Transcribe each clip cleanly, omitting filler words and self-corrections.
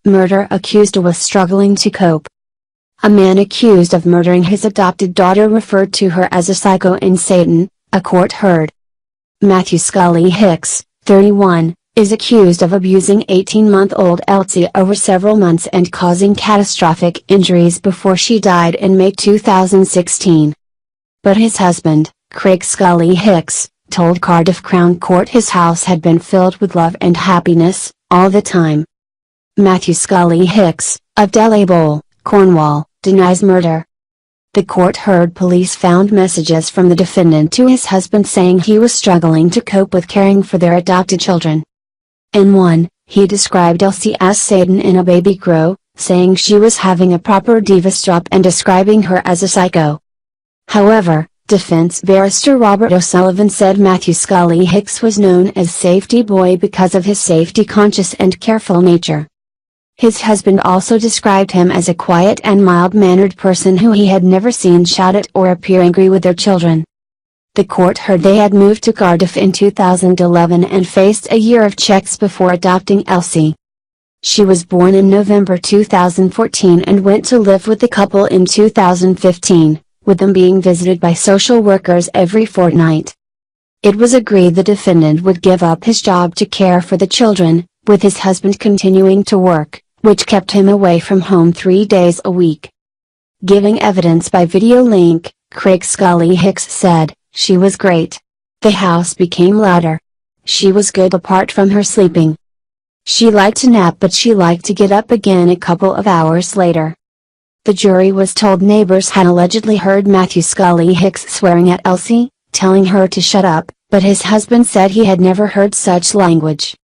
Murder accused was struggling to cope. A man accused of murdering his adopted daughter referred to her as a psycho and Satan, a court heard. Matthew Scully Hicks, 31, is accused of abusing 18-month-old Elsie over several months and causing catastrophic injuries before she died in May 2016. But his husband, Craig Scully Hicks, told Cardiff Crown Court his house had been filled with love and happiness, all the time. Matthew Scully Hicks, of Delabole, Cornwall, denies murder. The court heard police found messages from the defendant to his husband saying he was struggling to cope with caring for their adopted children. In one, he described Elsie as Satan in a baby grow, saying she was having a proper diva drop and describing her as a psycho. However, defense barrister Robert O'Sullivan said Matthew Scully Hicks was known as Safety Boy because of his safety-conscious and careful nature. His husband also described him as a quiet and mild-mannered person who he had never seen shout at or appear angry with their children. The court heard they had moved to Cardiff in 2011 and faced a year of checks before adopting Elsie. She was born in November 2014 and went to live with the couple in 2015, with them being visited by social workers every fortnight. It was agreed the defendant would give up his job to care for the children, with his husband continuing to work, which kept him away from home 3 days a week. Giving evidence by video link, Craig Scully Hicks said, "She was great. The house became louder. She was good apart from her sleeping. She liked to nap but she liked to get up again a couple of hours later." The jury was told neighbors had allegedly heard Matthew Scully Hicks swearing at Elsie, telling her to shut up, but his husband said he had never heard such language.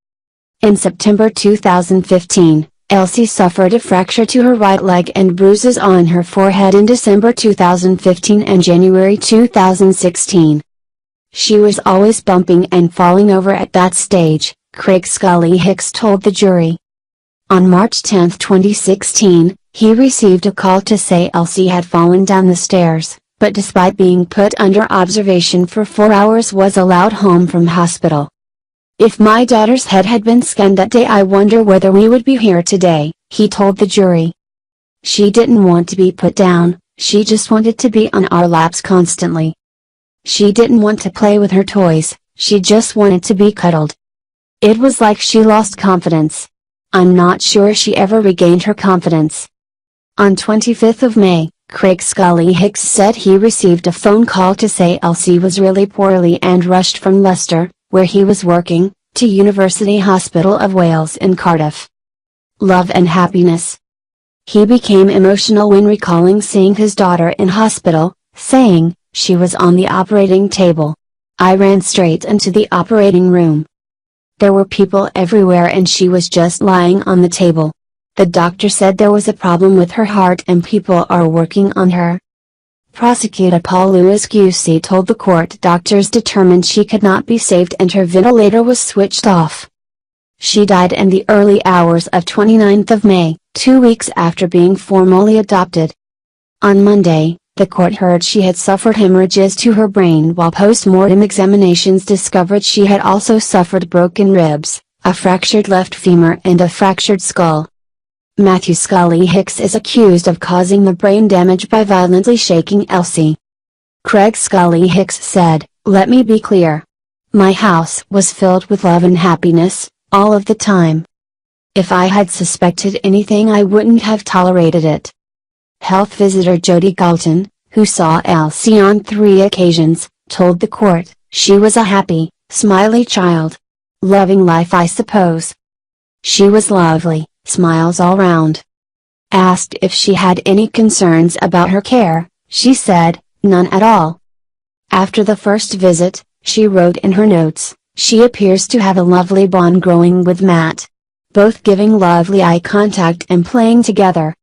In September 2015, Elsie suffered a fracture to her right leg and bruises on her forehead in December 2015 and January 2016. She was always bumping and falling over at that stage, Craig Scully Hicks told the jury. On March 10, 2016, he received a call to say Elsie had fallen down the stairs, but despite being put under observation for 4 hours was allowed home from hospital. "If my daughter's head had been scanned that day I wonder whether we would be here today," he told the jury. "She didn't want to be put down, she just wanted to be on our laps constantly. She didn't want to play with her toys, she just wanted to be cuddled. It was like she lost confidence. I'm not sure she ever regained her confidence." On 25th of May, Craig Scully Hicks said he received a phone call to say Elsie was really poorly and rushed from Leicester, where he was working, to University Hospital of Wales in Cardiff. Love and happiness. He became emotional when recalling seeing his daughter in hospital, saying, "She was on the operating table. I ran straight into the operating room. There were people everywhere and she was just lying on the table. The doctor said there was a problem with her heart and people are working on her." Prosecutor Paul Lewis QC told the court doctors determined she could not be saved and her ventilator was switched off. She died in the early hours of 29th of May, 2 weeks after being formally adopted. On Monday, the court heard she had suffered hemorrhages to her brain while post-mortem examinations discovered she had also suffered broken ribs, a fractured left femur and a fractured skull. Matthew Scully Hicks is accused of causing the brain damage by violently shaking Elsie. Craig Scully Hicks said, "Let me be clear. My house was filled with love and happiness, all of the time. If I had suspected anything I wouldn't have tolerated it." Health visitor Jody Galton, who saw Elsie on 3 occasions, told the court, "She was a happy, smiley child. Loving life I suppose. She was lovely, smiles all round." Asked if she had any concerns about her care, she said, "None at all." After the first visit, she wrote in her notes, "She appears to have a lovely bond growing with Matt. Both giving lovely eye contact and playing together."